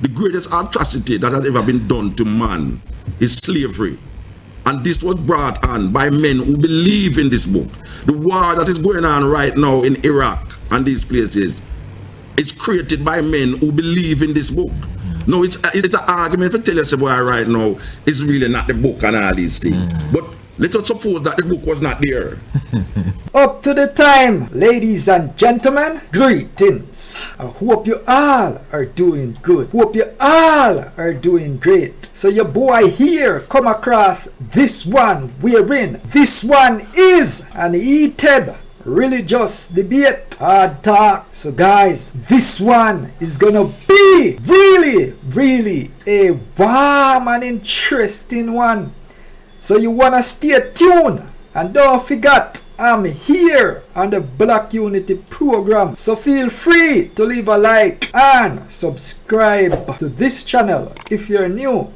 The greatest atrocity that has ever been done to man is slavery. And this was brought on by men who believe in this book. The war that is going on right now in Iraq and these places, it's created by men who believe in this book. No, it's an argument for tell us why right now it's really not the book and all these things. But let us suppose that the book was not there. Up to the time, ladies and gentlemen, greetings. I hope you all are doing good. Hope you all are doing great. So your boy here come across this one wherein this one is an heated religious debate, hard talk. So guys, this one is gonna be really a warm and interesting one. So you wanna stay tuned and don't forget I'm here on the Black Unity program. So feel free to leave a like and subscribe to this channel if you're new.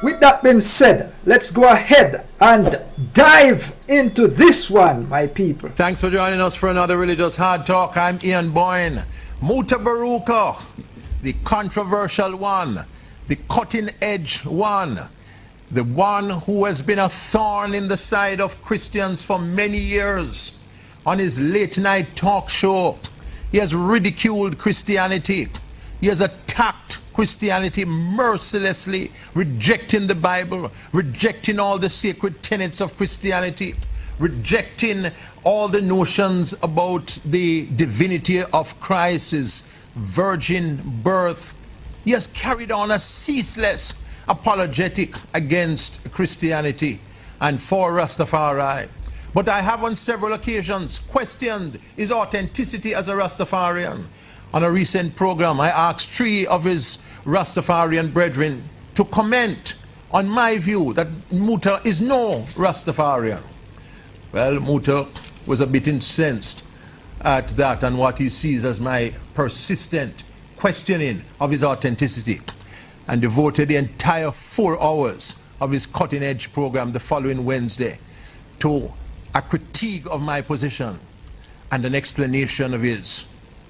With that being said, let's go ahead and dive into this one, my people. Thanks for joining us for another Religious Hard Talk. I'm Ian Boyne. Mutabaruka, the controversial one, the cutting edge one, the one who has been a thorn in the side of Christians for many years. On his late night talk show, he has ridiculed Christianity. He has attacked Christianity mercilessly, rejecting the Bible, rejecting all the sacred tenets of Christianity, rejecting all the notions about the divinity of Christ's virgin birth. He has carried on a ceaseless apologetic against Christianity and for Rastafari. But I have on several occasions questioned his authenticity as a Rastafarian. On a recent program, I asked 3 of his Rastafarian brethren to comment on my view that Muta is no Rastafarian. Well, Muta was a bit incensed at that and what he sees as my persistent questioning of his authenticity, and devoted the entire 4 hours of his cutting-edge program the following Wednesday to a critique of my position and an explanation of his.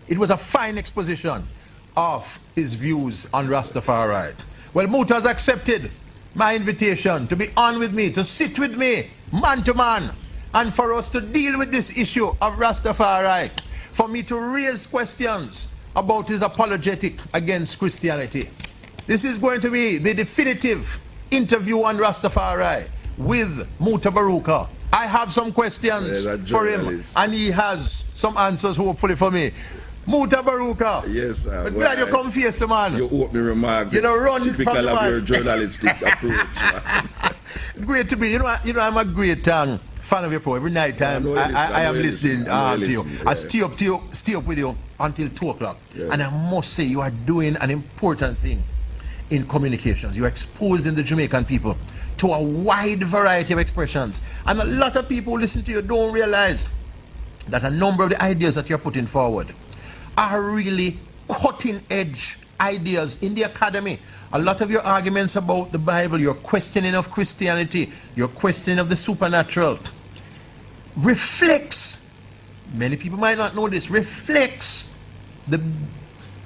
It was a fine exposition of his views on Rastafari. Well, Muta has accepted my invitation to be on with me, to sit with me, man to man, and for us to deal with this issue of Rastafari, for me to raise questions about his apologetic against Christianity. This is going to be the definitive interview on Rastafari with Mutabaruka. I have some questions for him, and he has some answers, hopefully, for me. Mutabaruka. Yes, sir. But glad you come face the man. You open remarks. You know, run typical from the of man. your journalistic approach. Great to be. You know, I'm a great fan of your program. Every night time I am listening to you. I stay up with you until 2 o'clock. Yeah. And I must say, you are doing an important thing in communications. You're exposing the Jamaican people to a wide variety of expressions. And a lot of people who listen to you don't realize that a number of the ideas that you're putting forward are really cutting-edge ideas in the academy. A lot of your arguments about the Bible, your questioning of Christianity, your questioning of the supernatural, reflects, many people might not know this, reflects the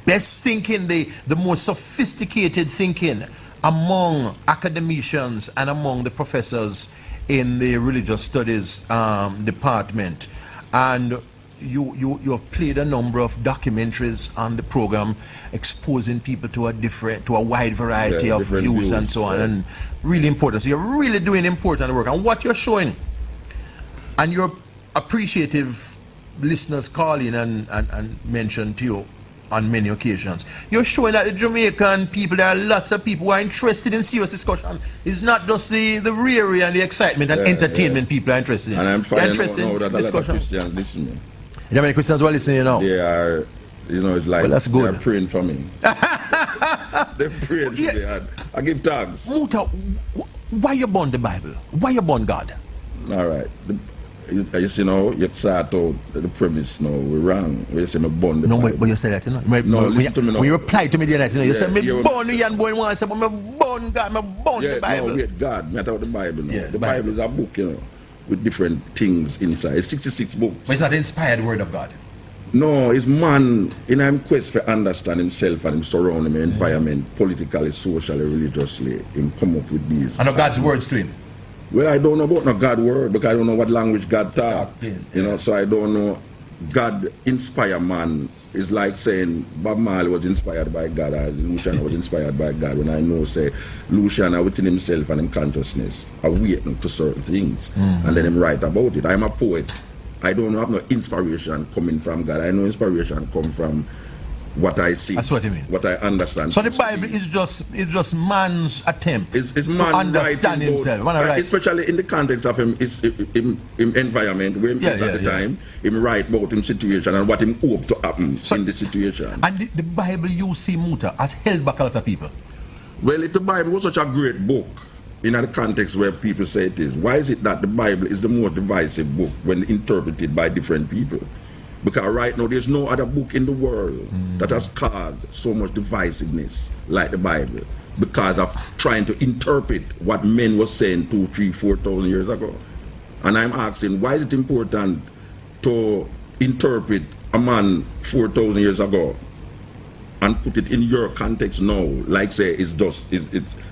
best thinking, the most sophisticated thinking among academicians and among the professors in the religious studies department. And you have played a number of documentaries on the program exposing people to a wide variety of views and so on, and really important. So you're really doing important work, and what you're showing, and your appreciative listeners call in and mention to you on many occasions, you're showing that the Jamaican people, there are lots of people who are interested in serious discussion. It's not just the reary and the excitement and entertainment people are interested in. And I'm finding out now that a lot of Christians listening. You know how many Christians who are listening now? They are, it's like, well, that's good. They're praying for me. They're praying for me. I give thanks. Muta, why you born the Bible? Why you born God? All right. You see now, you start out the premise now, we're wrong. We say me born the Bible. But you said that, you know? No, listen to me now. When you replied to me the other night, you said, me born the young boy once, but me born God, me born the Bible. No, wait, God, me talk the Bible now. Yeah, the Bible is a book, with different things inside. It's 66 books. But it's not the inspired word of God. No, it's man in him quest for understand himself and him surrounding him environment, politically, socially, religiously. Him come up with these. And God's words to him. Well, I don't know about no God word because I don't know what language God talk. You know, so I don't know. God inspire man is like saying Bob Marley was inspired by God or Luciano was inspired by God, when I know say Luciano within himself and him consciousness awakening to certain things and then him write about it. I'm a poet. I don't have no inspiration coming from God. I know inspiration come from what I see. That's what you mean. What I understand. So the Bible is just man's attempt it's man to understand writing himself. about, especially in the context of him environment where he is at the time. Him write about him situation and what him hope to happen in the situation. And the Bible, you see, Muta, has held back a lot of people. Well, if the Bible was such a great book, in the context where people say it is, why is it that the Bible is the most divisive book when interpreted by different people? Because right now there's no other book in the world that has caused so much divisiveness like the Bible, because of trying to interpret what men were saying 2,000, 3,000, 4,000 years ago. And I'm asking, why is it important to interpret a man 4,000 years ago and put it in your context now? Like say it's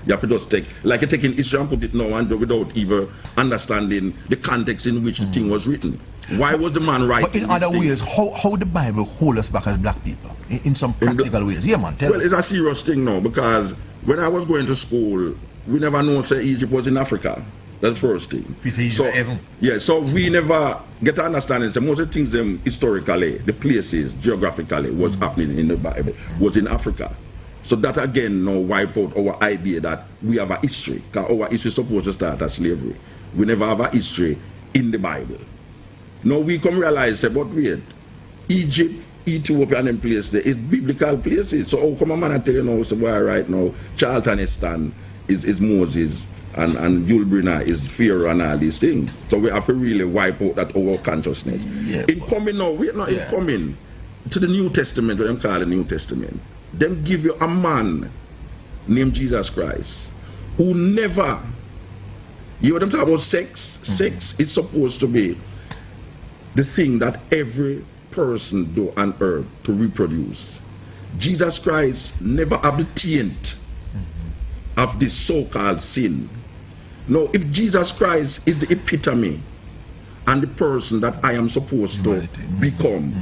you have to just take, like you take in history and put it now and without even understanding the context in which the thing was written. Why was the man writing? But in other ways, how the Bible hold us back as black people? In some practical ways. Yeah, man, tell us. Well, it's a serious thing now, because when I was going to school, we never know say Egypt was in Africa. That's the first thing. So we never get to understanding. So most of the things historically, the places geographically was happening in the Bible was in Africa. So that again now wipe out our idea that we have a history. Because our history is supposed to start as slavery. We never have a history in the Bible. Now we come realize, say, but wait, Egypt, Ethiopia and them places there is biblical places. So how come a man I tell you now, so why right now Charltonistan is Moses and Yulbrina is Pharaoh and all these things. So we have to really wipe out that our consciousness. Yeah, in coming now, we're not in coming to the New Testament, what them call the New Testament. Them give you a man named Jesus Christ who never, you know what I'm talking about, sex? Sex is supposed to be the thing that every person do on earth to reproduce. Jesus Christ never have the taint of this so-called sin. No, if Jesus Christ is the epitome and the person that I am supposed to become,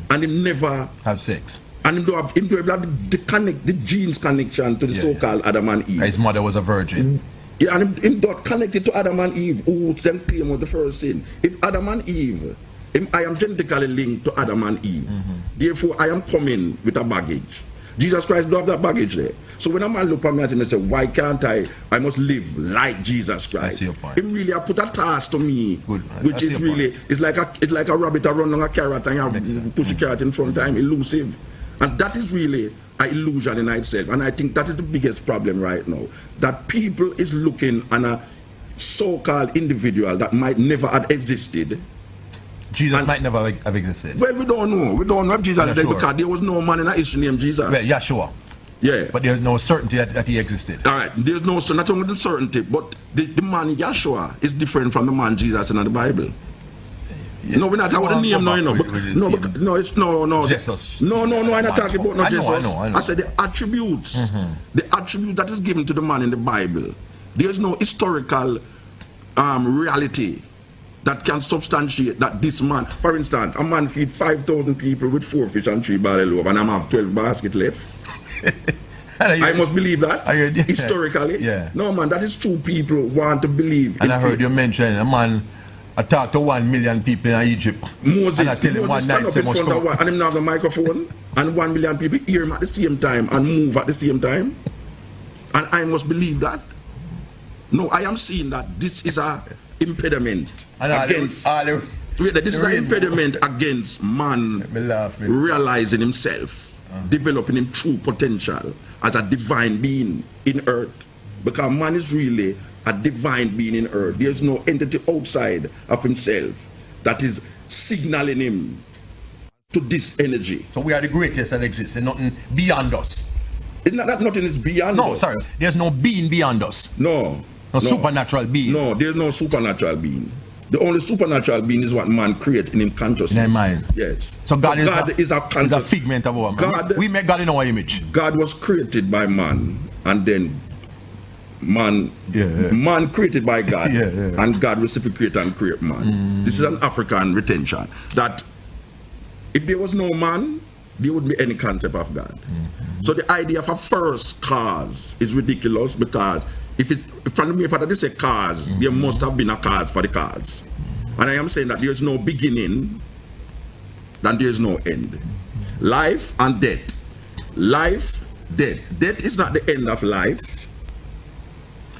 and him never have sex, and him do have the genes connection to the so-called Adam and Eve. His mother was a virgin. Yeah, and him not connected to Adam and Eve, who then claim was the first sin. If Adam and Eve, I am genetically linked to Adam and Eve. Therefore, I am coming with a baggage. Jesus Christ don't have that baggage there. So when a man look at me and say, why can't I must live like Jesus Christ? Him really put a task to me, which is really, it's like a rabbit that run on a carrot and you push a carrot in front of him, elusive. And that is really an illusion in itself. And I think that is the biggest problem right now. That people is looking on a so-called individual that might never have existed. Jesus might never have existed. Well, we don't know. We don't know if Jesus existed because there was no man in history named Jesus. Well, yeah, sure. Yeah. But there's no certainty that he existed. All right. There's no, not only the certainty, but the man Yeshua is different from the man Jesus in the Bible. Yeah. No, we're not talking about the name, no, it's no. Jesus. No, I'm not talking about no Jesus. I know. I said the attributes. The attribute that is given to the man in the Bible. There's no historical reality that can substantiate that this man, for instance, a man feed 5,000 people with 4 fish and 3 barley loaf, and I have 12 baskets left. I must believe that historically. Yeah. No, man, that is true. People want to believe. And I heard you mention a man. I talked to 1 million people in Egypt. Moses, and I tell him one night, stand up in front of one, and him have a microphone, and 1 million people hear him at the same time and move at the same time, and I must believe that. No, I am seeing that this is a impediment against. This is an impediment against man realizing himself, developing his true potential as a divine being in earth, because man is really a divine being in earth. There's no entity outside of himself that is signaling him to this energy. So we are the greatest that exists, and nothing beyond us. It's not that nothing is beyond us. No, sorry. There's no being beyond us. No. No supernatural being. No, there's no supernatural being. The only supernatural being is what man creates in his consciousness. In his mind. Yes. So God, is is a conscious. figment of our man. We make God in our image. God was created by man, and then man created by God, and God reciprocate and create man. This is an African retention that if there was no man, there wouldn't be any concept of God. So the idea of a first cause is ridiculous, because if from the mere fact that they say cause, there must have been a cause for the cause. And I am saying that there is no beginning, then there is no end. Life and death. Life, death. Death is not the end of life,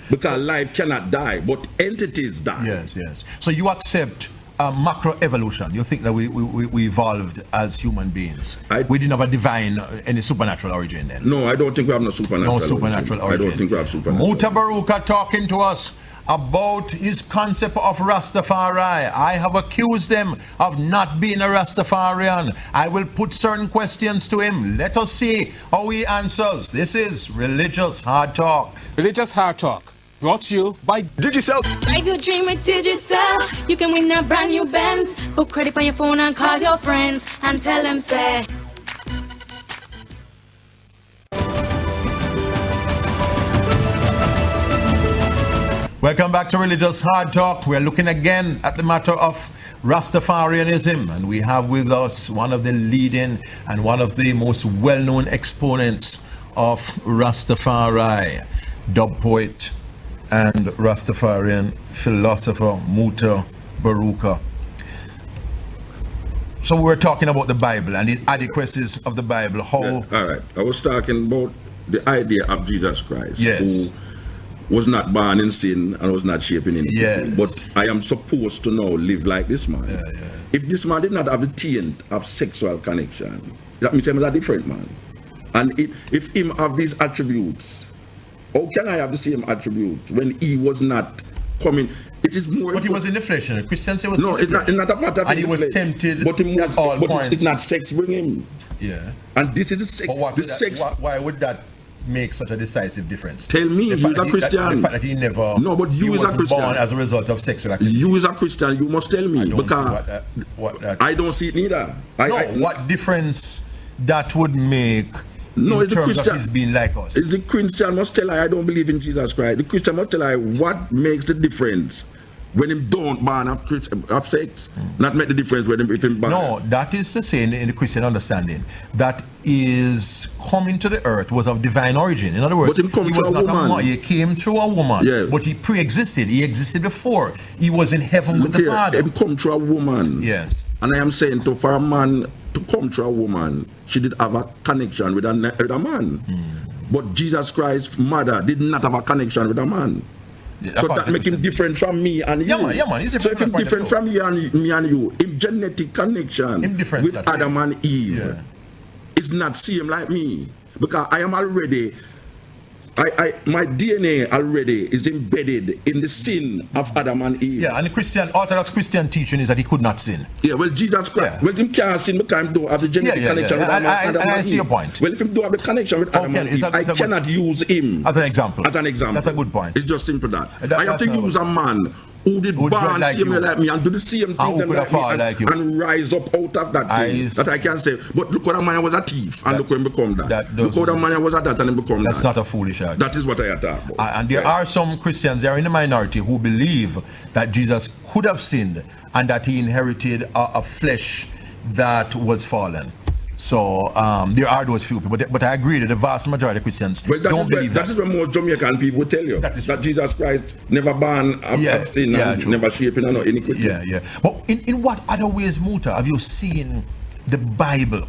because life cannot die, but entities die. Yes. So you accept macro evolution. You think that we evolved as human beings. We didn't have a divine, any supernatural origin then? No, I don't think we have no supernatural origin. I don't think we have supernatural. Mutabaruka talking to us about his concept of Rastafari. I have accused him of not being a Rastafarian. I will put certain questions to him. Let us see how he answers. This is Religious Hard Talk. Religious Hard Talk, brought to you by Digicel. Drive your dream with Digicel. You can win a brand new Benz. Put credit on your phone and call your friends and tell them, say. Welcome back to Religious Hard Talk. We're looking again at the matter of Rastafarianism, and we have with us one of the leading and one of the most well-known exponents of Rastafari, dub poet and Rastafarian philosopher Mutabaruka. So we're talking about the Bible and the adequacies of the Bible. How? Yeah, all right. I was talking about the idea of Jesus Christ. Yes. Who was not born in sin and was not shaping in iniquity. Yes. But I am supposed to now live like this man. If this man did not have the taint of sexual connection, that means he's a different man. And if him have these attributes, how can I have the same attribute when he was not coming? It is more. But he was in the flesh. Christians say was no, in the it's flesh. not a matter of and he was flesh. Tempted but him at all points. It's not sex with him. Yeah. And this is the sex. But The sex. why would that make such a decisive difference? Tell me, you is a Christian. The fact that he never. No, but you is a Christian. Born as a result of sexual activity. You is a Christian. You must tell me, I don't because see what that. I don't see it neither. What difference that would make? No, in it's the terms Christian. of his being like us. It's the Christian must tell I don't believe in Jesus Christ. The Christian must tell I what makes the difference when him don't born of sex. Not make the difference when him if him born. No, that is to say in the Christian understanding that is coming to the earth was of divine origin. In other words, But him come he through was a not woman. He came through a woman. Yeah. But he pre-existed. He existed before. He was in heaven with the Father. Him come through a woman. Yes. And I am saying for a man to come through a woman, she did have a connection with a man. But Jesus Christ's mother did not have a connection with a man. Yeah, so that make him different from me and you. Yeah, man. He's so if he's different from me and you, him genetic connection with Adam and Eve is not same like me. Because I am already, my DNA already is embedded in the sin of Adam and Eve. Yeah, and the Orthodox Christian teaching is that he could not sin. Yeah, well, Jesus Christ, well, him can't sin because he don't have the genetic connection with Adam and Eve. I see your point. Well, if he don't have the connection with Adam and Eve, I cannot use him as an example. That's a good point. It's just simple that. I have to use a man who did born same like me and do the same things and rise up out of that thing. That I can say, but look how the man was a thief and look how he become that. Look how the man was a that and he become that. That's not a foolish argument. That is what I attack about. And there are some Christians, they are in the minority, who believe that Jesus could have sinned and that he inherited a flesh that was fallen. So there are those few people, but I agree that the vast majority of Christians don't believe that. That is what more Jamaican people will tell you. That Jesus Christ never born of sin and never shaping or iniquity. Yeah. But in what other ways, Muta, have you seen the Bible?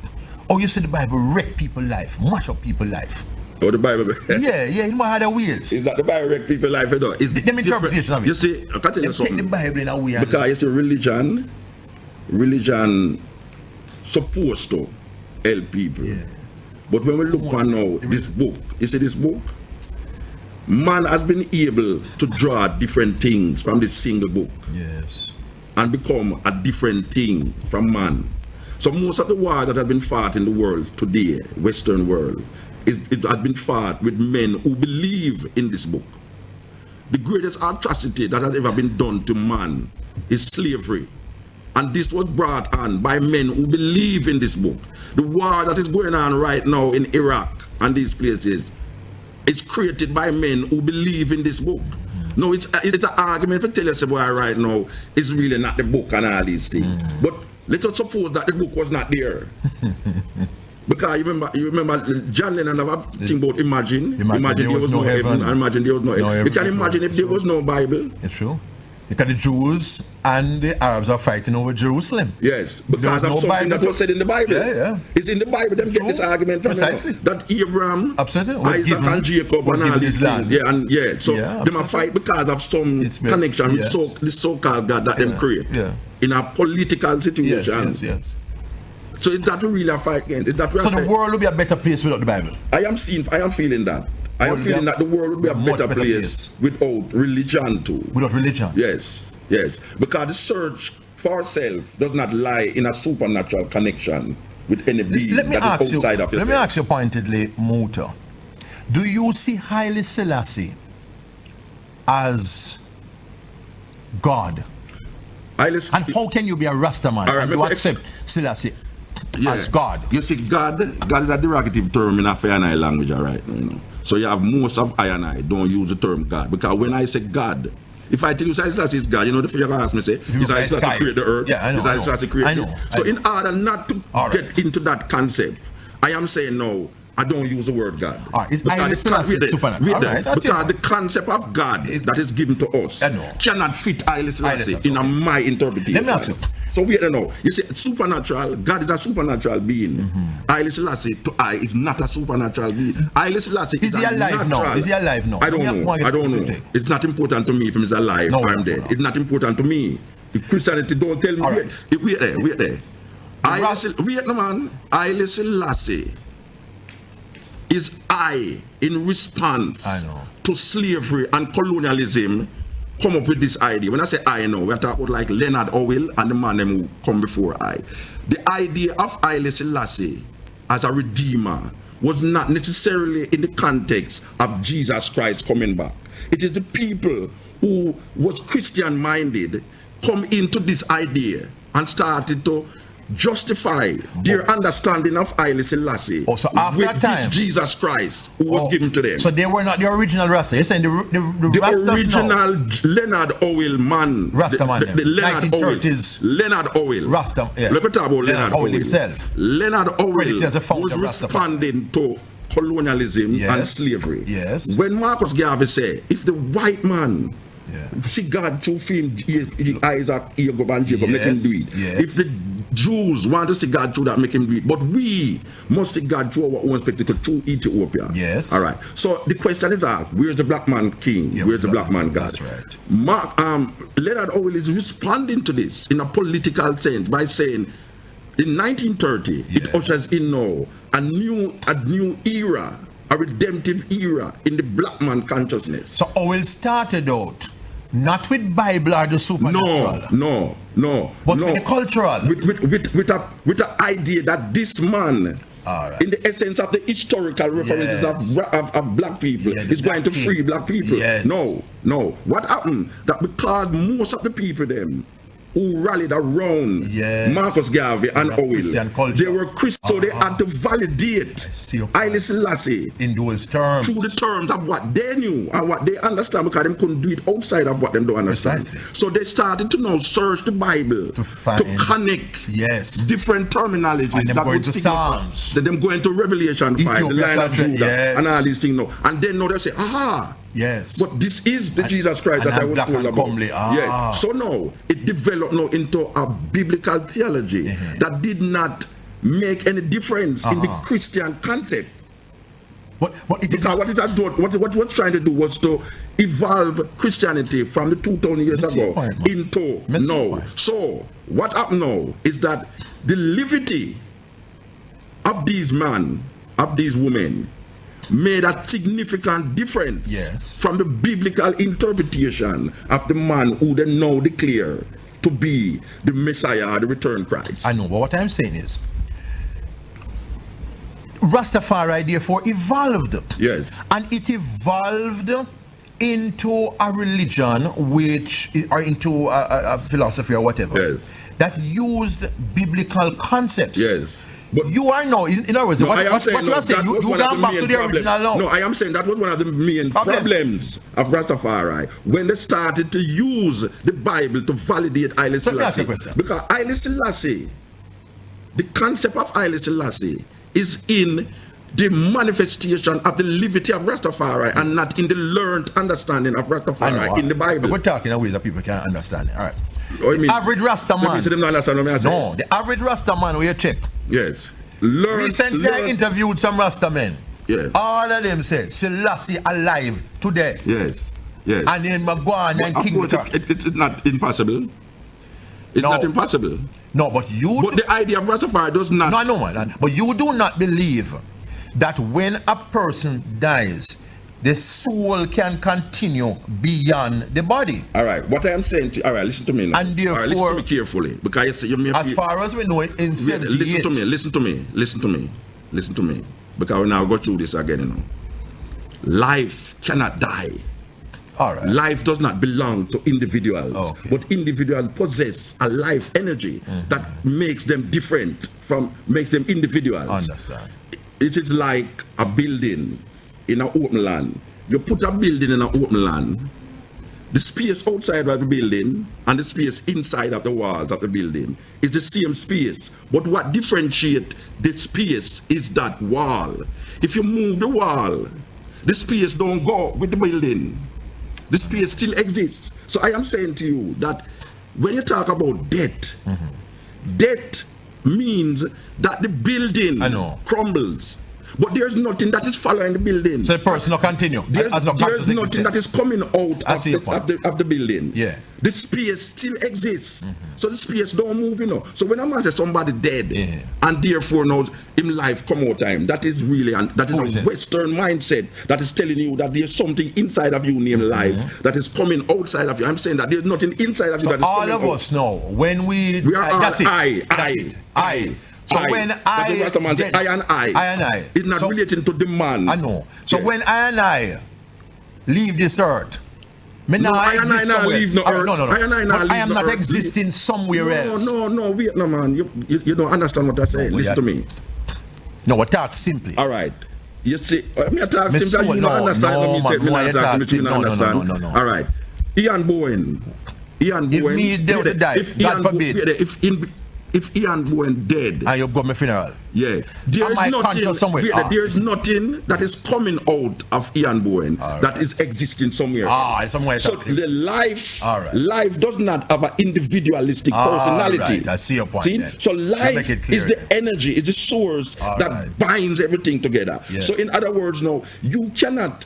Or you see the Bible wreck people's life, mash up people's life? Oh, the Bible. yeah, in what other ways? Is that the Bible wreck people's life? Is the interpretation of it. You see, I can tell you something. Take the Bible in a way. Because you see, religion supposed to help people. Yeah. But when we look on now, this book, you see this book? Man has been able to draw different things from this single book. Yes. And become a different thing from man. So most of the war that has been fought in the world today, Western world, it has been fought with men who believe in this book. The greatest atrocity that has ever been done to man is slavery. And this was brought on by men who believe in this book. The war that is going on right now in Iraq and these places is created by men who believe in this book. No, it's an argument to tell us boy right now it's really not the book and all these things. But let us suppose that the book was not there. Because you remember John Lennon have a thing about imagine there was no heaven and imagine there was no hell. You can imagine if there was no Bible. It's true. Because the Jews and the Arabs are fighting over Jerusalem. Yes, because of something that was said in the Bible. Yeah. It's in the Bible. Them get this argument from precisely that Abraham, absolutely Isaac and Jacob and all these things. Yeah. So they might fight because of some connection with the so-called God that them create in a political situation. Yes. So is that we really fight against? Is that so the world will be a better place without the Bible? I am feeling that. I am feeling that the world would be a better place without religion too. Without religion? Yes. Because the search for self does not lie in a supernatural connection with any being that is outside of yourself. Let me ask you pointedly, Muta. Do you see Haile Selassie as God? And how can you be a Rasta man and you accept Selassie as God? You see, God is a derogative term in a fair and I language, right? You know. So you have most of I and I don't use the term God. Because when I say God, if I tell you Selassie is God, you know the first you're going to ask me, say, is Selassie create the earth? Yeah, I know. Is Selassie create it? So in order not to get into that concept, I am saying no, I don't use the word God. Is Selassie supernatural? Because the concept of God that is given to us cannot fit Haile Selassie in my interpretation. Let me ask you. So we don't know. You see, supernatural, God is a supernatural being. Haile Selassie to I is not a supernatural being. Haile Selassie is he alive now? Is he alive now? I don't know. It's not important to me if he's alive or I'm dead. It's not important to me. If Christianity don't tell me, wait there. Haile Selassie is I in response to slavery and colonialism come up with this idea. When I say I know, we're talking about like Leonard Howell and the man who come before I. The idea of Haile Selassie as a redeemer was not necessarily in the context of Jesus Christ coming back. It is the people who was Christian minded come into this idea and started to justify their understanding of Haile Selassie so after with that time, this Jesus Christ who was given to them. So they were not the original Rasta. You're saying the original Leonard Howell man. Rasta man. The Leonard 1930s. Leonard Howell. Rasta. Yeah. Look at Leonard Howell himself. Leonard Howell was responding to colonialism and slavery. Yes. When Marcus Garvey said, if the white man see God through him, Isaac, Jacob and Jacob, make him do it. If the Jews want to see God through that, make him do it. But we must see God through our own spectacle, through Ethiopia. Yes. All right. So the question is asked, where's the black man king? Where's the black man God? That's right. Leonard Howell is responding to this in a political sense by saying, in 1930, it ushers in now a new era, a redemptive era in the black man consciousness. So Howell started out not with Bible or the supernatural. No. But with the cultural. With the idea that this man, in the essence of the historical references of black people, is going to free black people. No. What happened? That because most of the people them who rallied around Marcus Garvey and Howell, they were Christians, so they had to validate Haile Selassie in those terms, through the terms of what they knew and what they understand, because they couldn't do it outside of what they don't understand. So they started to now search the Bible to connect different terminologies that would signify them going to Revelation 5, the line of Judah, and all these things now. And then now they say, aha. Yes. But this is the Jesus Christ that I was told about. So now it developed now into a biblical theology that did not make any difference in the Christian concept. But it is because what it was trying to do was to evolve Christianity from the 2,000 years ago into now. So what happened now is that the livity of these men, of these women, made a significant difference from the biblical interpretation of the man who they now declare to be the Messiah, the returned Christ. I know, but what I'm saying is, Rastafari therefore evolved. Yes. And it evolved into a religion which, or into a philosophy or whatever, Yes. that used biblical concepts. Yes. But You are now, in other words, no, what I am saying you are saying, that you was one of gone back to main the problem. original now. No, I am saying that was one of the main Problem. problems of Rastafari when they started to use the Bible to validate Haile So let me ask you Selassie. a question. Because Haile Selassie, the concept of Haile Selassie is in the manifestation of the livity of Rastafari and not in the learned understanding of Rastafari in the Bible. We're talking in ways that people can understand. All right. Oh, you mean- Average Rasta So man. you say them not understand what I say? No, the average Rasta man where you check. Yes. Learn. Recently I interviewed some Rasta men. Yes. All of them said Selassie alive today. Yes. Yes. And then Magwan and Of King course, Victor. it's not impossible. It's No. not impossible. No, but you But the idea of Rastafari does not. no, man. But you do not believe that when a person dies, the soul can continue beyond the body. All right. What I am saying to all right, listen to me now. And all right, listen therefore- to me carefully because you say you may As feel- far as we know, in 78. listen to me. Listen to me. Listen to me. Listen to me. Because we now go through this again. You know, life cannot die. All right. Life does not belong to individuals, Okay. but individuals possess a life energy that makes them different makes them individuals. Understand. It is like a building in an open land. You put a building in an open land, the space outside of the building and the space inside of the walls of the building is the same space. But what differentiates the space is that wall. If you move the wall, the space don't go with the building. The space still exists. So I am saying to you that when you talk about death, death means that the building I know. crumbles. But there's nothing that is following the building. So the person will continue. There's, As no there's conscious nothing that existence. is coming out I see your point. of the building. Yeah. The space still exists. So the space don't move, you know. So when a man says somebody dead, Yeah. and therefore now him life come out time, that is really that is Foolishness. a Western mindset that is telling you that there's something inside of you named life that is coming outside of you. I'm saying that there's nothing inside of you So that is all coming of out. us know when we We are all that's it. I. So when That's what Rasta man say, I and I. It's not So- relating to the man. I know. So Yeah. when I and I leave this earth, me No, now I and I exist not somewhere. leave no All right, earth. No. I and I not But I leave am no not earth. existing somewhere else. No, wait, no, man. You don't understand what I say. No, Listen yeah. to me. No, we talk simply. All right. You see, me talk Me simply, so- you no, don't understand. no, Let me man, take me no, not you talk talk to me, so you sim- don't no, no, understand. no. All right. Ian Bowen. If me dead to die, God forbid. If Ian Bowen dead, And you go my funeral. yeah, there's Am I conscious nothing. somewhere? There's nothing that is coming out of Ian Bowen All that right. is existing somewhere. It's somewhere. So the life, All right. life does not have an individualistic personality. Right. I see your point See? then. So Now life make it clear is the then. energy, is the source All that right. binds everything together. Yeah. So in other words, now you cannot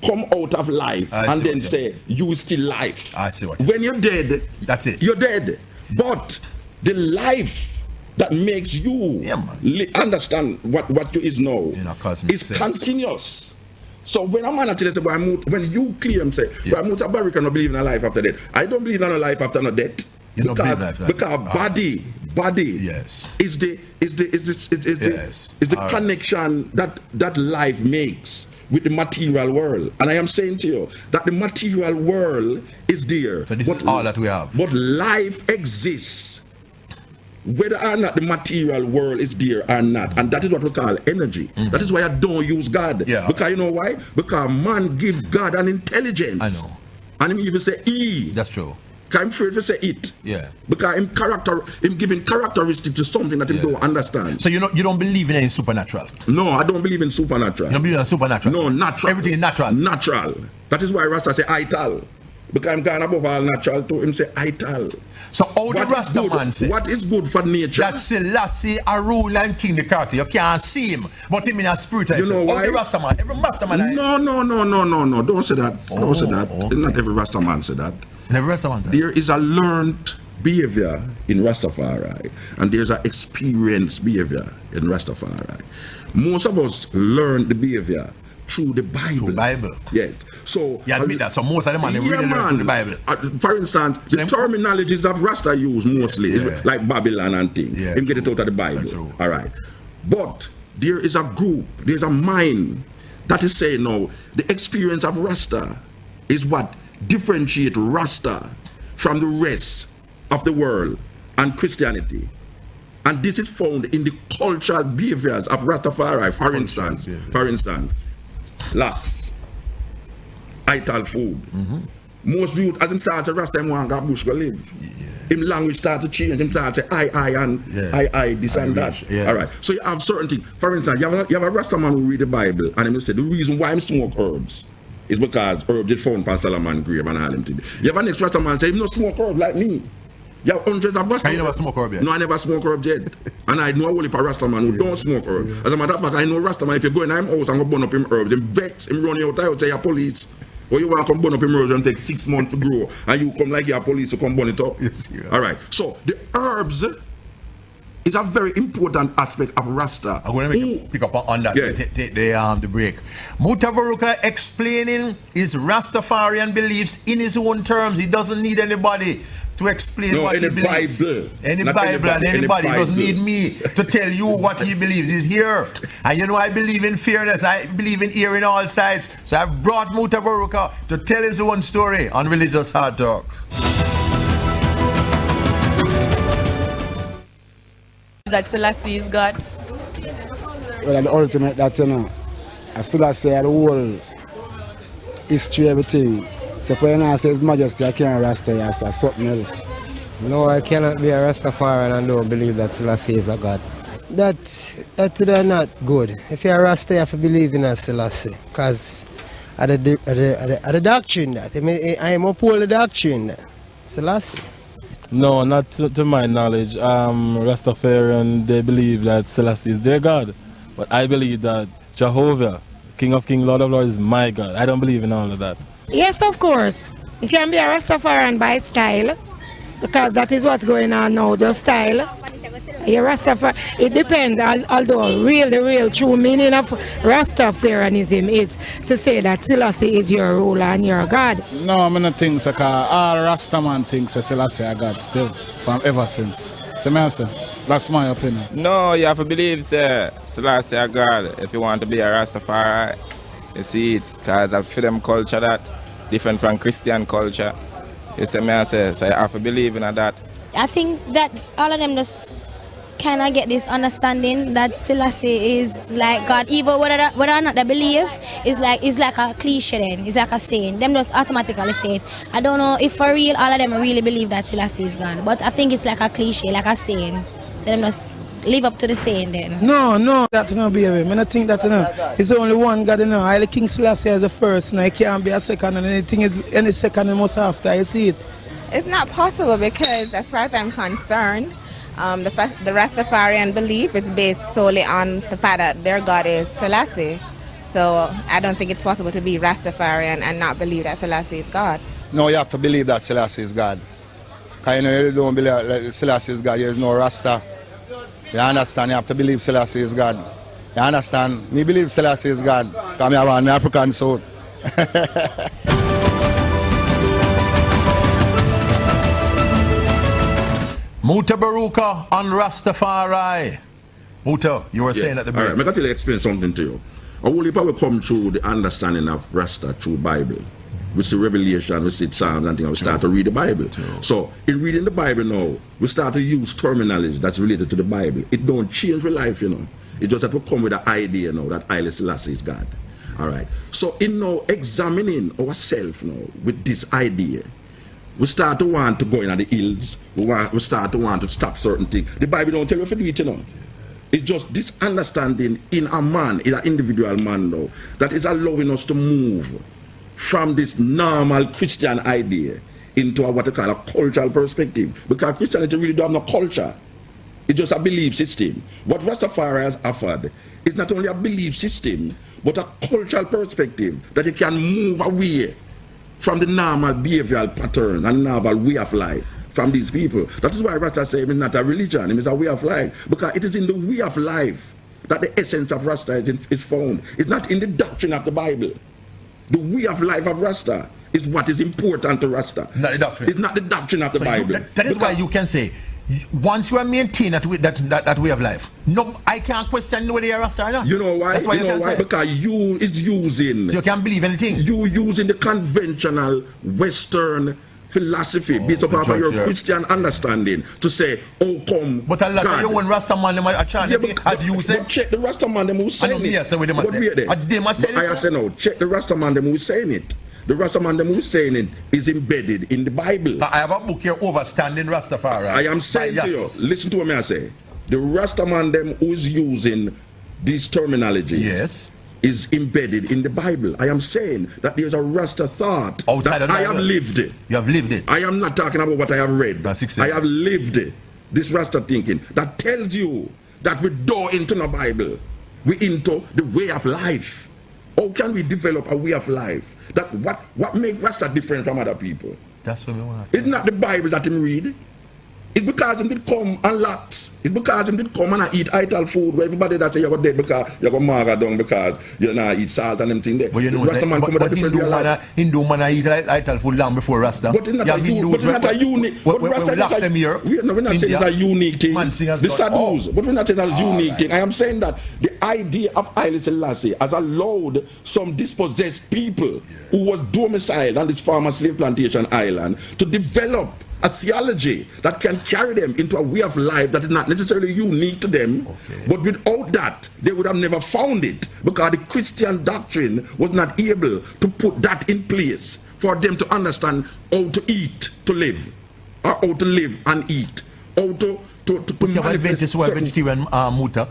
come out of life I see and then what say you is still life. I see what you When you're dead, That's it. You're dead. But the life that makes you Yeah, man. understand what you is now In a cosmic is sense. continuous. So when a man actually say, when you claim say, Yeah. Mutabaruka not believe in a life after death, I don't believe in a life after no death. You don't believe in life after because death. body Yes. is the Yes. is the All right. connection that life makes with the material world. And I am saying to you that the material world is there. So this is all that we have. But life exists whether or not the material world is there or not. And that is what we call energy. That is why I don't use God. Yeah. Because you know why? Because man gives God an intelligence. I know. And he even say he. That's true. Because I'm afraid to say it. Yeah. Because him giving characteristic to something that he Yes. don't understand. So you don't believe in any supernatural. No, I don't believe in supernatural. You don't believe in supernatural. No, natural. Everything is natural. Natural. That is why Rasta say ital. Because I'm gone above all natural to him say ital. So how the What is Rasta good? man say What is good for nature? that Selassie a rule and king the character? You can't see him, but him in a spirit. You know How why? the Rasta man? Every Rasta man. No. Don't say that. Don't say that. okay. Not every Rasta man say that. Every Rasta man. There is a learned behavior in Rastafari, and there's an experienced behavior in Rastafari. Most of us learn the behavior through the Bible. Through Bible. Yes. So You admit that. So most of them man they really learn through the Bible. For instance, the Same- terminologies that Rasta use mostly Yeah. is like Babylon and things. Yeah, Him get it true. out of the Bible. That's true. All right. But there is a group, there's a mind That is saying now, the experience of Rasta is what differentiates Rasta from the rest of the world and Christianity. And this is found in the cultural behaviors of Rastafari. For instance, lax, ital food. Most youth, as him start to Rasta, him want to bush go live. Him language start to change. Him start to say I and I this and that. All right. So you have certain things. For instance, you have a Rasta man who read the Bible and him say the reason why him smoke herbs is because herbs is found from Solomon grave and all them things. You have a next Rasta man say him no smoke herbs like me. You have hundreds of Rasta. You never smoke herb yet? No, I never smoke herb yet. And I know a whole heap of Rasta man who don't smoke herb. As a matter of fact, I know Rasta man, if you go in him house and go burn up him herbs, him vex, him run you out, I would say you're police. Or you want to come burn up him herbs and take 6 months to grow, and you come like you're police to come burn it up. Yes, all right. So the herbs is a very important aspect of Rasta. I'm going to make you pick up on that. Yeah. Take the break. Mutabaruka explaining his Rastafarian beliefs in his own terms. He doesn't need anybody to explain what he believes. Any Bible and anybody doesn't need me to tell you what he believes. He's here. And you know I believe in fairness. I believe in hearing all sides. So I've brought Mutabaruka to tell his own story on Religious Hard Talk. That Selassie is God. Well, the ultimate that, you know, I still say the whole history, everything. So for you now say His Majesty, I can't Rasta, yes, that's something else. No, I cannot be a Rastafarian and don't believe that Selassie is a God. That's not good. If you're a Rasta, you have to believe in a Selassie. Because of the doctrine that. I am uphold the doctrine that. Selassie. No, not to my knowledge. Rastafarian, they believe that Selassie is their God. But I believe that Jehovah, King of Kings, Lord of Lords, is my God. I don't believe in all of that. Yes, of course. You can be a Rastafarian by style, because that is what's going on now, just style. You're Rastafarian. It depends, although the real true meaning of Rastafarianism is to say that Selassie is your ruler and your God. No, I don't think so, because all Rastaman thinks that Selassie is God still, from ever since. So, that's my opinion. No, you have to believe, Selassie is God if you want to be a Rastafari. You see it, because that's for them culture that different from Christian culture. You see me, so you have to believe in that. I think that all of them just kind of get this understanding that Selassie is like God, even whether or not they believe, it's like a cliche then, it's like a saying. Them just automatically say it. I don't know if for real all of them really believe that Selassie is God, but I think it's like a cliche, like a saying. So them just live up to the saying then. No, that no be away. I don't think that it's only one God, I King Selassie is the first, and it can't be a second, and any second must after, you see it. It's not possible because, as far as I'm concerned, the Rastafarian belief is based solely on the fact that their God is Selassie. So I don't think it's possible to be Rastafarian and not believe that Selassie is God. No, you have to believe that Selassie is God. Because you know, you don't believe that Selassie is God, there is no Rasta. You understand? You have to believe Selassie is God. You understand? Me believe Selassie is God. Because I have an African soul. Mutabaruka on Rastafari. Muta, you were saying at the beginning. All right, I'm going to explain something to you. A whole heap will come through the understanding of Rasta through Bible. We see Revelation, we see Psalms and things, we start to read the Bible. So, in reading the Bible now, we start to use terminology that's related to the Bible. It don't change your life, you know. It's just that we come with an idea now that Haile Selassie is God. All right. So, in now examining ourselves now with this idea, we start to want to go in the hills. We start to want to stop certain things. The Bible don't tell you if you do it, you know. It's just this understanding in a man, in an individual man now, that is allowing us to move from this normal Christian idea into what they call a cultural perspective. Because Christianity really don't have no culture. It's just a belief system. What Rastafari has offered is not only a belief system, but a cultural perspective that you can move away from the normal behavioral pattern and normal way of life from these people. That is why Rasta says it's not a religion, it's a way of life. Because it is in the way of life that the essence of Rasta is found. It's not in the doctrine of the Bible. The way of life of Rasta is what is important to Rasta. Not the doctrine. It's not the doctrine of the Bible. That is why you can say Once you are maintaining that way of life, no, I can't question whether you're Rasta or not. You know why? That's why you know why? Because you is using. So you can't believe anything. You using the conventional Western philosophy based upon your Christian understanding to say, oh come. But a lot of your own Rasta man them are trying as you say. But check the Rasta man them who's saying it. I say no. Check the Rasta man them who's saying it. The Rasta man them who's saying it is embedded in the Bible. I have a book here, Overstanding Rastafari. I am saying to you, listen to what I say. The Rasta man them who's using these terminologies is embedded in the Bible. I am saying that there's a Rasta thought outside that I have lived it. You have lived it. I am not talking about what I have read. I have lived it. This Rasta thinking that tells you that we don't into the Bible. We into the way of life. How can we develop a way of life? That what makes Rasta different from other people? That's what we want. It's not the Bible that him read. It's because him did come and lots. It's because him did come and eat ital food where everybody that say you got dead because you got maga down because you not eat salt and them thing there. But you know Hindu man eat ital food long before Rasta. But it's not a unique. But Rasta is not we're not saying it's a unique thing. The Sadhus, but we're not saying it's a unique thing. I am saying that the idea of Haile Selassie has allowed some dispossessed people who was domiciled on this farmer slave plantation island to develop a theology that can carry them into a way of life that is not necessarily unique to them, but without that they would have never found it, because the Christian doctrine was not able to put that in place for them to understand how to eat to live, or how to live and eat, how to you have Adventists who are vegetarian, Muta.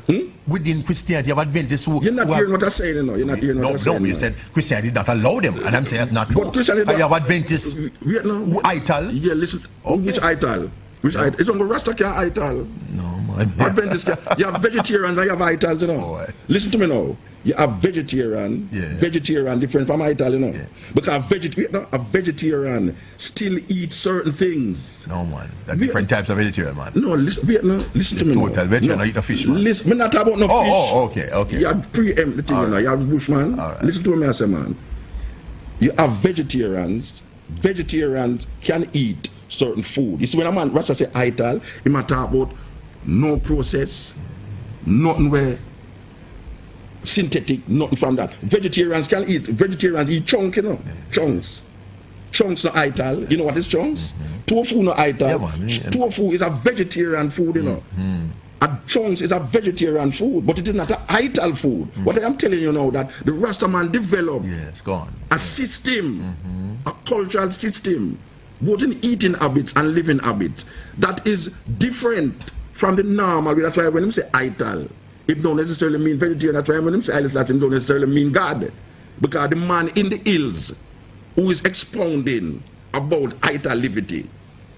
Within Christianity, you have Adventists who... You're not hearing what I'm saying, you know. You're not hearing what I'm saying. No, you said Christianity did not allow them, and I'm saying that's not true. But Christianity... You have Adventists who ital. Yeah, listen. Which ital? Which ital? It's on the Rasta can't ital. No, man. Adventists can... You have vegetarians and you have itals, you know. Oh, listen to me now. You have vegetarian different from ital, you know. Because a vegetarian still eats certain things. No, man. There are different types of vegetarian, man. No, listen to me now. Total vegetarian, not eat a fish, man. Listen, I'm not talking about no fish. Oh, okay. You have preempt the thing, you know. You have bushman. Right. Listen to me, I say, man. You have vegetarians. Vegetarians can eat certain food. You see, when a man Rasta say ital, he might talk about no process, nothing where synthetic, nothing from that. Vegetarians can eat. Vegetarians eat chunk, you know. Chunks. Chunks no ital. You know what is chunks? Tofu no ital. Tofu is a vegetarian food, you know. And chunks is a vegetarian food, but it is not an ital food. What I am telling you now, that the Rastaman developed a system, a cultural system, both in eating habits and living habits, that is different from the normal. That's why when I say ital, it don't necessarily mean vegetarian. That's why when I say Haile Selassie, it don't necessarily mean God. Because the man in the hills who is expounding about ital livity,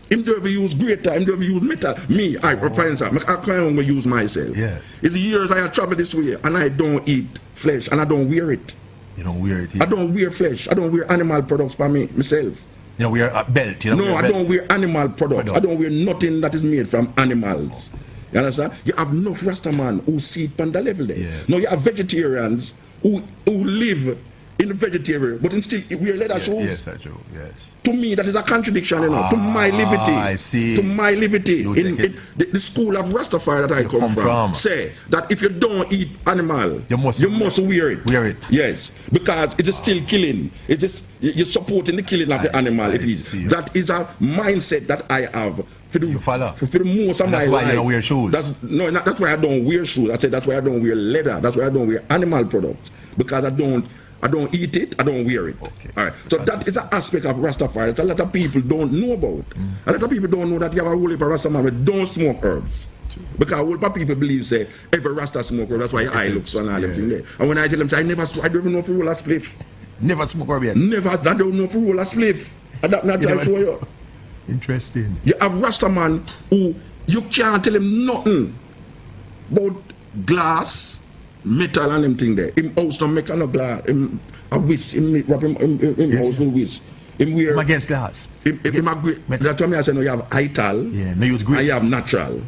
him don't ever use greater, him don't ever use metal. Me, I can't use myself. It's years I have traveled this way and I don't eat flesh and I don't wear it. You don't wear it? I don't wear flesh. I don't wear animal products for myself. You don't wear a belt? I don't wear animal products. I don't wear nothing that is made from animals. You understand? You have enough Rastaman who see it on the level there. Now you have vegetarians who live in the vegetarian, but still wear leather shoes. Yes, that's true. Yes. To me, that is a contradiction, you know. To my livity. I see. To my livity. In the school of Rastafari that I come from, say that if you don't eat animal, you must wear it. Wear it. Yes, because it is still killing. It is you're supporting the killing of the animal. That is a mindset that I have. For the most of my life. That's why you don't wear shoes. That's why I don't wear shoes. I said that's why I don't wear leather. That's why I don't wear animal products, because I don't eat it, I don't wear it. All right. So that is an aspect of Rastafari that a lot of people don't know about. A lot of people don't know that you have a whole heap of Rastaman who don't smoke herbs. Because a whole heap of people believe, say, every Rasta smoke herb, that's why your eye looks on all them thing there. And when I tell them, say, I don't even know if you roll a spliff. Never smoke herb yet? Never, I don't know if you roll a spliff. And that not try to show you. Interesting. You have Rastaman who you can't tell him nothing about glass, metal and them thing there. Him house don't make no glass. Him a whisk. Him wrap him house with whisk. Him wear. Him against glass. Him agree. That's why I say no. You have ital. Yeah. No use great. And you have natural.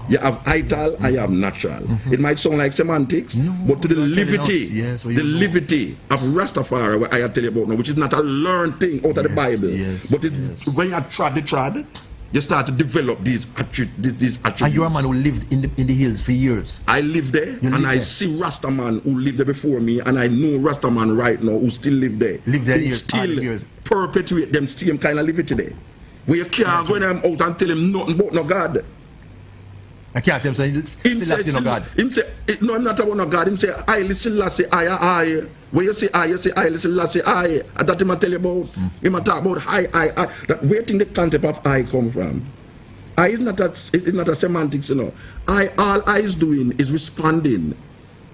You have ital and you have natural. It might sound like semantics, but to the livity, the livity of Rastafari, what I tell you about now, which is not a learned thing out of the Bible, but it's when you trod the trod, you start to develop these attributes. And you're a man who lived in the hills for years. I live there, and I see Rasta man who lived there before me, and I know Rasta man right now who still live there. Live there who years, still perpetuate them same kind of living today. Where you can't go them out and tell him nothing about no God. I can't tell him say no God. Him say, no, I'm not about no God. Him say, I listen, I. When you say I listen, I. And that him a tell you about. Him a talk about I. That where think the concept of I come from? I is not a semantics, you know. All I is doing is responding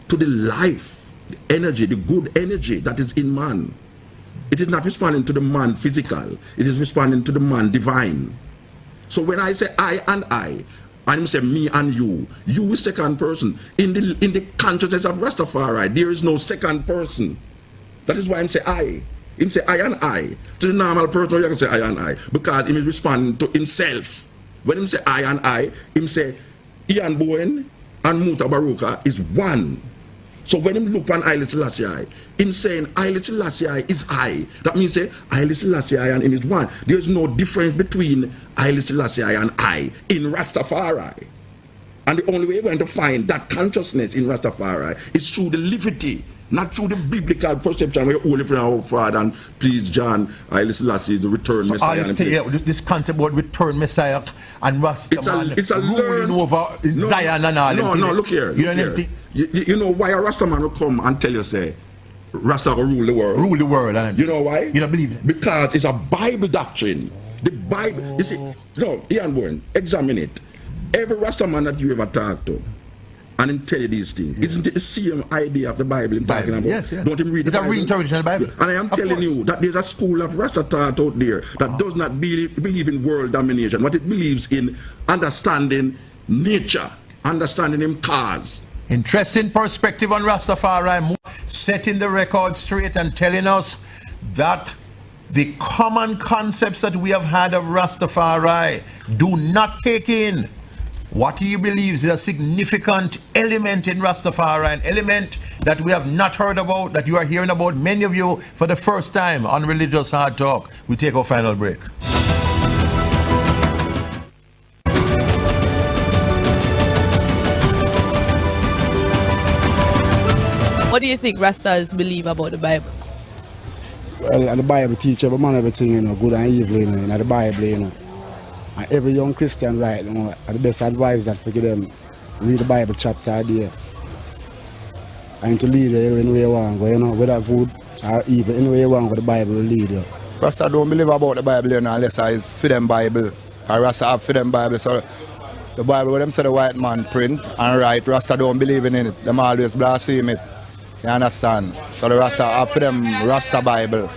to the life, the energy, the good energy that is in man. It is not responding to the man physical. It is responding to the man divine. So when I say I, and him say me and you is second person. In the consciousness of Rastafari, there is no second person. That is why him say I. Him say I and I. To the normal person, you can say I and I. Because him is responding to himself. When him say I and I, him say Ian Bowen and Mutabaruka is one. So when him look on Haile Selassie, him saying Haile Selassie is I. That means say Haile Selassie and him is one. There is no difference between Haile Selassie and I in Rastafari. And the only way you're going to find that consciousness in Rastafari is through the livity, not through the biblical perception where you only pray our Father and please John, Haile Selassie, the return Messiah. This concept about return Messiah and Rasta it's a ruling over Zion and all. No, look here. You know why a Rasta man will come and tell you, say, Rasta will rule the world. Rule the world. You know why? You don't believe it? Because it's a Bible doctrine. The Bible, you see, Ian Bowen, examine it. Every Rasta man that you ever talk to, and him tell you these things, isn't it the same idea of the Bible him talking about? Yes, yeah. Don't him read the Bible? It's a reinterpretation of the Bible. And I am telling you that there's a school of Rasta thought out there that does not believe in world domination. What it believes in understanding nature, understanding him cause. Interesting perspective on Rastafari, setting the record straight and telling us that the common concepts that we have had of Rastafari do not take in what he believes is a significant element in Rastafari, an element that we have not heard about, that you are hearing about, many of you, for the first time on Religious Hard Talk. We take our final break. What do you think Rastas believe about the Bible? Well, the Bible teaches every man everything, good and evil, in the Bible, And every young Christian, right, the best advice that we give them, read the Bible chapter a day. And to lead you in the way you want to go, whether good or evil, in the way you want to go, the Bible will lead you. Rasta don't believe about the Bible, unless it's for them Bible. Or Rasta have for them Bible, so the Bible, where them say the white man print and write, Rasta don't believe in it. Them always blaspheme it. You understand? So the Rasta have for them Rasta Bible.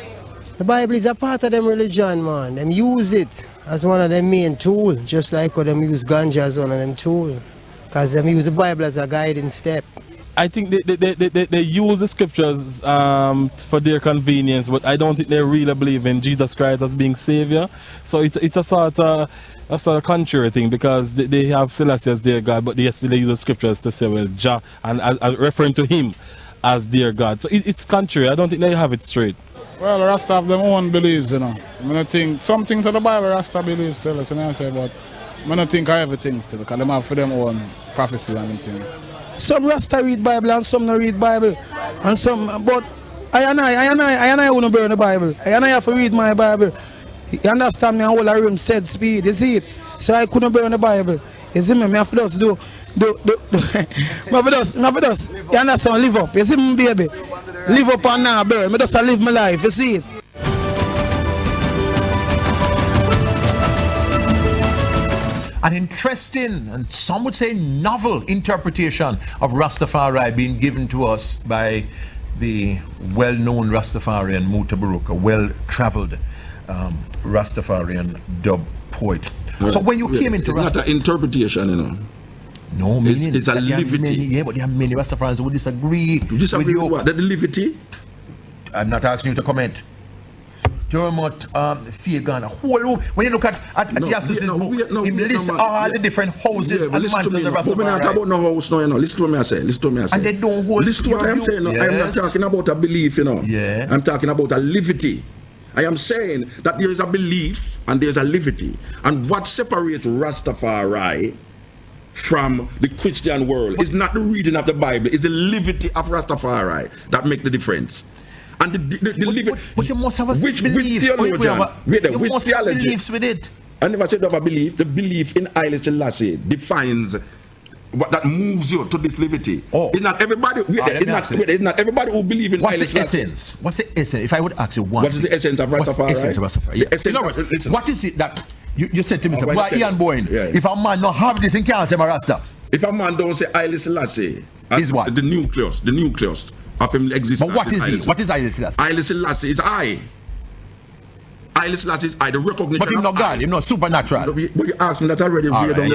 The Bible is a part of them religion, man. Them use it as one of them main tools, just like how them use ganja as one of them tools. Because them use the Bible as a guiding step. I think they use the scriptures for their convenience, but I don't think they really believe in Jesus Christ as being Savior. So it's a sort of contrary thing, because they have Selassie as their God, but they still use the scriptures to say, well, Jah, and referring to him as their God. So it's contrary. I don't think they have it straight. Well, Rasta have their own beliefs, I don't think some things in the Bible Rasta believes still, but I don't think of everything still, because they have for them own prophecy and everything. Some Rasta read Bible and some don't read Bible, and some, but I and I wouldn't burn the Bible. I have to read my Bible. You understand me? And all I room said speed, you see it? So I couldn't burn the Bible. You see me? I have to just do. I have to just, you understand? Live up. You see me, baby? Live up and now burn. I just live my life. You see it? An interesting, and some would say novel, interpretation of Rastafari being given to us by the well-known Rastafarian Mutabaruka, well-traveled Rastafarian dub poet. Right. So when you came into Rasta... It's not an interpretation, No, meaning it's a livity. But there are many Rastafarians who would disagree. Disagree with what? The livity? I'm not asking you to comment. Dermot Fagan, when you look at the book, he lists all the different houses and mantles of Rastafari. I'm not talking about no house, Listen to me, I say. And they don't hold. Listen to what I'm saying. Yes. I'm not talking about a belief, Yeah. I'm talking about a livity. I am saying that there is a belief and there is a livity. And what separates Rastafari from the Christian world is not the reading of the Bible, it's the livity of Rastafari that make the difference. And but you must have a which belief. theologian? You must have beliefs with it. I never said of a belief. The belief in Haile Selassie defines what that moves you to this livity. It's not everybody. It's not everybody who believes in Haile Selassie. Essence? What's the essence? If I would ask you one. What is the essence of Rastafari? What is it that you said to me? Boy, Ian Boyne. If a man don't have this, he can't say Rasta. If a man don't say Haile Selassie, is what the nucleus of him exists. But what is he? What is Haile Selassie? Haile Selassie is I. Haile Selassie is I, the recognition. But he's not God, he's not supernatural. But you asked me that already. Way down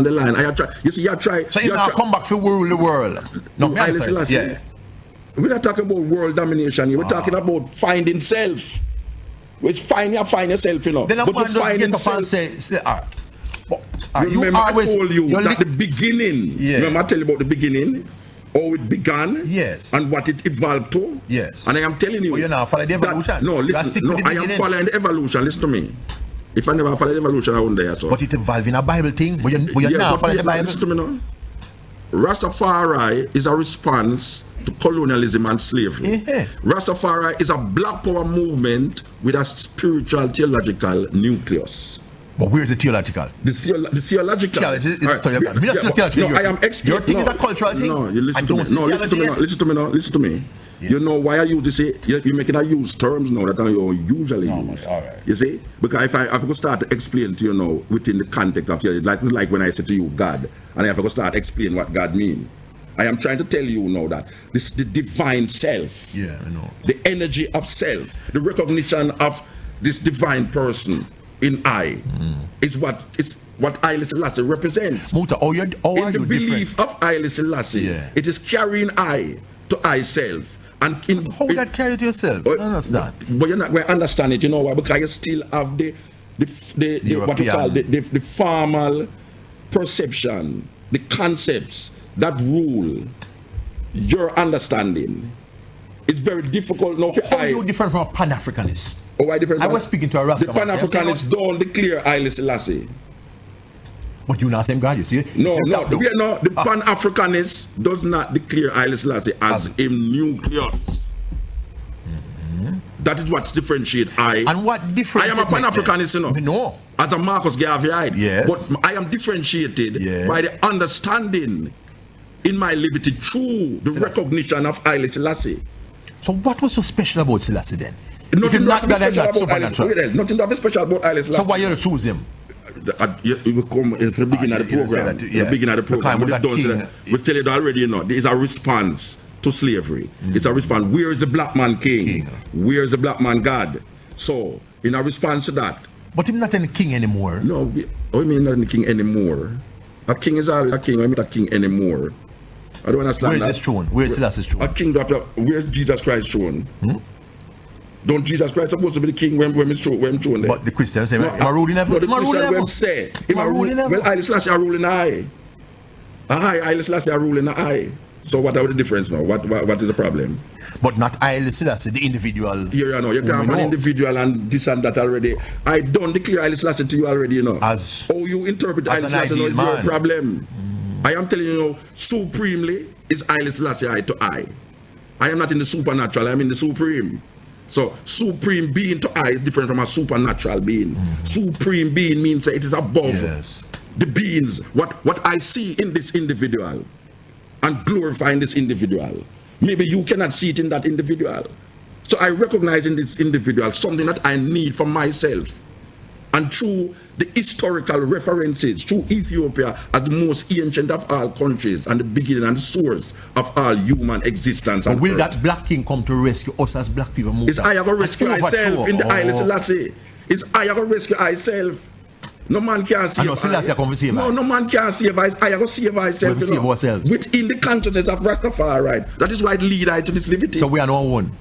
the line. You see, you try. So you now come back to rule the world. No, Haile Selassie. Yeah. We're not talking about world domination here. We're talking about finding self. Which find yourself, you know. Then but to find himself and say remember, I told you that the beginning. Yeah. Remember, I tell you about the beginning. How it began, yes, and what it evolved to, yes. And I am telling you, you're not following the evolution. No, listen, no, I am following the evolution. Listen to me. If I never follow the evolution, I wouldn't there. So. But it evolved in a Bible thing. But you're not following the Bible. Listen to me now. Rastafari is a response to colonialism and slavery. Yeah. Rastafari is a black power movement with a spiritual theological nucleus. But where's the theological? The theological. Theology is theological. No, I am explaining. Your thing is a cultural thing. No, you listen to me. No, listen to me. Yeah. You know why I use this? You're making I use terms now that I usually use. All right. You see? Because if I have to start to explain to you now within the context of theology, like when I say to you God, and I have to start explaining what God means. I am trying to tell you now that this the divine self. Yeah, I know. The energy of self, the recognition of this divine person in I is what Haile Selassie represents. Muta, in the belief of Haile Selassie, it is carrying I to I self. And how would that carry to yourself? I don't understand. But you're not going to understand it, you know why? Because you still have the what you call the formal perception, the concepts that rule your understanding. It's very difficult now. How are you different from a Pan-Africanist? Oh, why different? I was speaking to a Rasta. The Pan-Africanists don't declare Haile Selassie. But you're not same God, you see? The Pan-Africanist does not declare Haile Selassie as a nucleus. That is what differentiates I. And what difference? I am a Pan-Africanist, you know. No. As a Marcus Garveyite. Yes. But I am differentiated by the understanding in my livity through the recognition of Haile Selassie. So what was so special about Selassie then? Nothing to have special about Haile Selassie. So why you choose him? You will come from the beginning of the program. The beginning of the program. We tell you already, you know, there is a response to slavery. It's a response. Where is the black man king? Where is the black man God? So, in a response to that. But he's not any king anymore. No, I mean not any king anymore. A king is always a king. I'm not a king anymore. I don't understand. Where is his throne? Where is Selassie's throne? A king where's Jesus Christ's throne? Don't Jesus Christ supposed to be the king when he's thrown there? But the Christians say, am I ruling ever? No, the Christians say, well, Haile Selassie are ruling I. Haile Selassie are ruling I. So what are the difference now? What is the problem? But not Haile Selassie, the individual. Yeah, you know, you can't have an individual and this and that already. I don't declare Haile Selassie to you already, you know. As how you interpret Haile Selassie is your problem. I am telling you, supremely is Haile Selassie I to I. I am not in the supernatural, I am in the supreme. So supreme being to I is different from a supernatural being. Supreme being means that it is above the beings. What I see in this individual and glorifying this individual. Maybe you cannot see it in that individual. So I recognize in this individual something that I need for myself. And through the historical references, through Ethiopia as the most ancient of all countries and the beginning and the source of all human existence. But will that black king come to rescue us as black people? Is I have to rescue myself in the Haile Selassie. Is I have to rescue myself. No man can save us. No man can save us. I have to save myself. We save ourselves. Within the consciousness of Rastafari. That is why it leads I to this livity. So we are no one.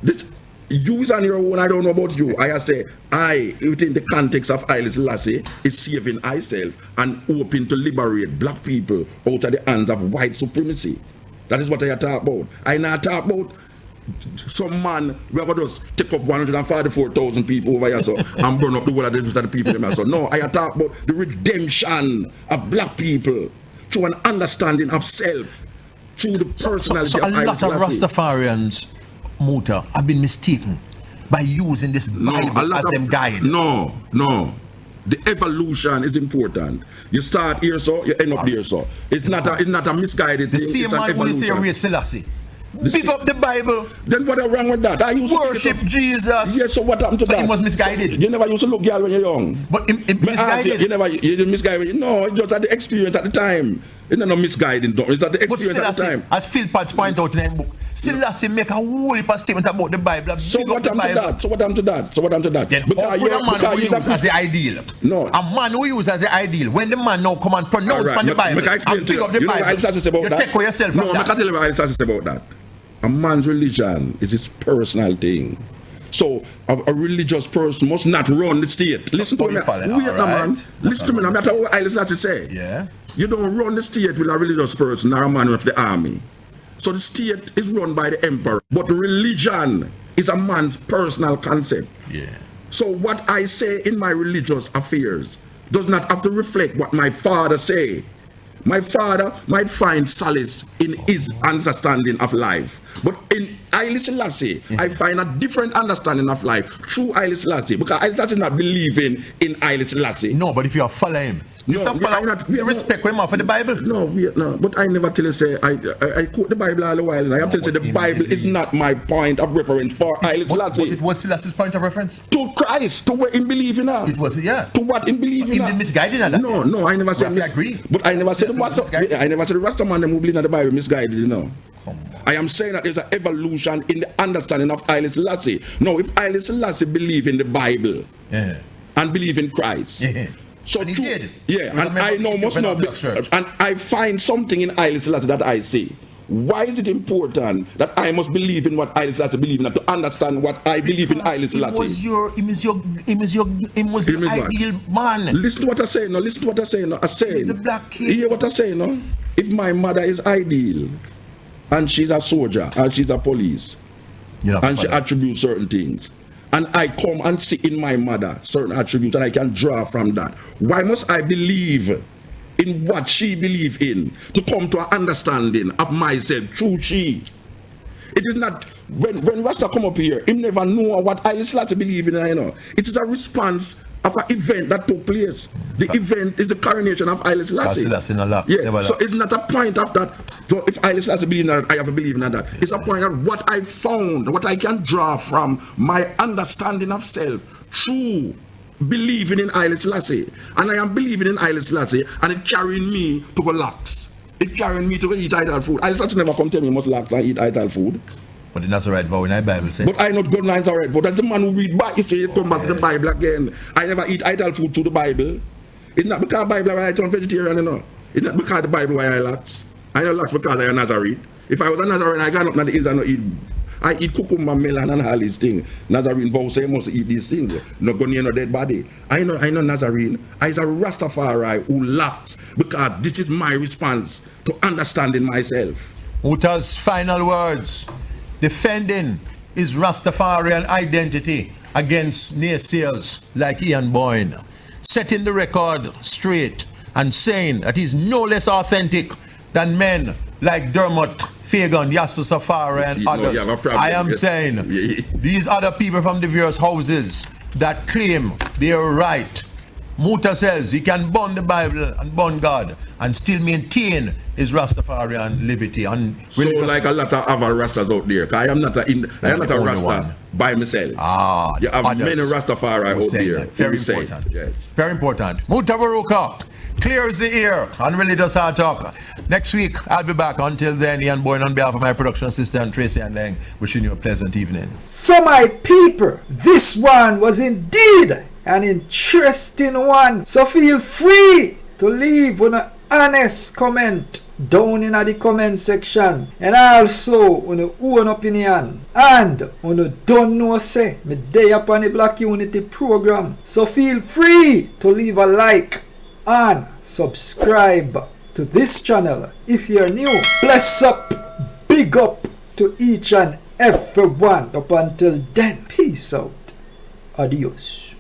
You is on your own, I don't know about you. I say, I, within the context of Haile Selassie, is saving myself and hoping to liberate black people out of the hands of white supremacy. That is what I talk about. I not talk about some man we are going to just take up 144,000 people over here so and burn up the whole of the people them here. So no, I talk about the redemption of black people through an understanding of self, through the personality so of a lot of Selassie. Rastafarians, Muta, have been mistaken by using this Bible as them guide. No. The evolution is important. You start here, so you end up there, so it's not a misguided The thing. same It's an man who you say evolution. read Selassie. Pick up the Bible. Then what is wrong with that? I used to Worship Jesus. Yes, so what happened to So that? he was misguided. You never used to look girl when you're young. But him misguided. You didn't misguided. No, it's just at the experience at the time. It's not misguiding. It's at the But experience at the Selassie, time. as Phil Potts point out in his book, Selassie make a whole heap of statement about the Bible. So what happened to that? Then how could a man who use as the ideal? No. A man who use as the ideal, when the man now come and pronounce from the Bible and pick up the Bible, you take away yourself from that. No, I can't tell you what I say about that. A man's religion is his personal thing. So a religious person must not run the state. Listen to me. Man. Listen to me. No matter what I listen to say. Yeah. You don't run the state with a religious person or a man of the army. So the state is run by the emperor. But religion is a man's personal concept. Yeah. So what I say in my religious affairs does not have to reflect what my father say. My father might find solace in his understanding of life. But in Haile Selassie, I find a different understanding of life through Haile Selassie. Because Haile Selassie not believing in Haile Selassie. No, but if you are following him, you respect him for the Bible. No, but I never tell you say, I quote the Bible all the while, and I have to say the Bible is not my point of reference for Haile Selassie. But it was Selassie's point of reference? To Christ, to what in believing in. It was, yeah. To what in believing in. Him misguided in that. No, I never said agree. But I never said I never said the Rasta man them who believe in the Bible misguided, you know. I am saying that there's an evolution in the understanding of Haile Selassie. No, if Haile Selassie believe in the Bible and believe in Christ. So and he did. Yeah, and I know must know, and I find something in Haile Selassie that I see. Why is it important that I must believe in what Haile Selassie believe in, to understand what I believe in Haile Selassie? He was your ideal man. Listen to what I say now. Listen to what I say now. I say. He's a black kid. You hear what I say now? If my mother is ideal, and she's a soldier, and she's a police, and she attributes certain things, and I come and see in my mother certain attributes, and I can draw from that. Why must I believe in what she believes in to come to an understanding of myself through she? It is not when Rasta come up here, he never know what Haile Selassie believe in. You know, it is a response of an event that took place. The event is the coronation of Haile Selassie. Yeah, so it's not a point of that. So if Haile Selassie believe in that, I have to believe in that. It's a point of what I found, what I can draw from my understanding of self through believing in Haile Selassie. And I am believing in Haile Selassie, and it carrying me to go lax. It carrying me to go eat idol food. Haile Selassie never come tell me must lax and eat idol food. But that's the right vow in the Bible say. But I not good lines are right vow. That's the man who read back. He say he come back to the Bible again. I never eat idol food through the Bible. It's not because the Bible why I turn vegetarian, you know. It's not because the Bible why I lax. I don't lax because I am a Nazarene. If I was a Nazarene, I got up on the hills and not eat. I eat cucumber, melon, and all these things. Nazarene vow say I must eat these things. Not go near no dead body. I know Nazarene. I is a Rastafari who lacks because this is my response to understanding myself. Muta's final words, defending his Rastafarian identity against naysayers like Ian Boyne, setting the record straight and saying that he's no less authentic than men like Dermot Fagan, Yasu Safari, and others. I am saying these other people from the various houses that claim they are right. Muta says he can burn the Bible and burn God and still maintain his Rastafarian livity. And so like a lot of other Rastas out there, because I am not a Rasta by myself. You have many Rastafari out there. Very important. Yes. Very important. Mutabaruka clears the air and really does hard talk. Next week, I'll be back. Until then, Ian Boyne, on behalf of my production assistant, Tracy and Lang, wishing you a pleasant evening. So my people, this one was indeed an interesting one. So feel free to leave an honest comment down in the comment section, and also on your own opinion. And on you don't know say me day upon the Black Unity program, so feel free to leave a like and subscribe to this channel if you're new. Bless up, big up to each and everyone. Up until then, peace out. Adios.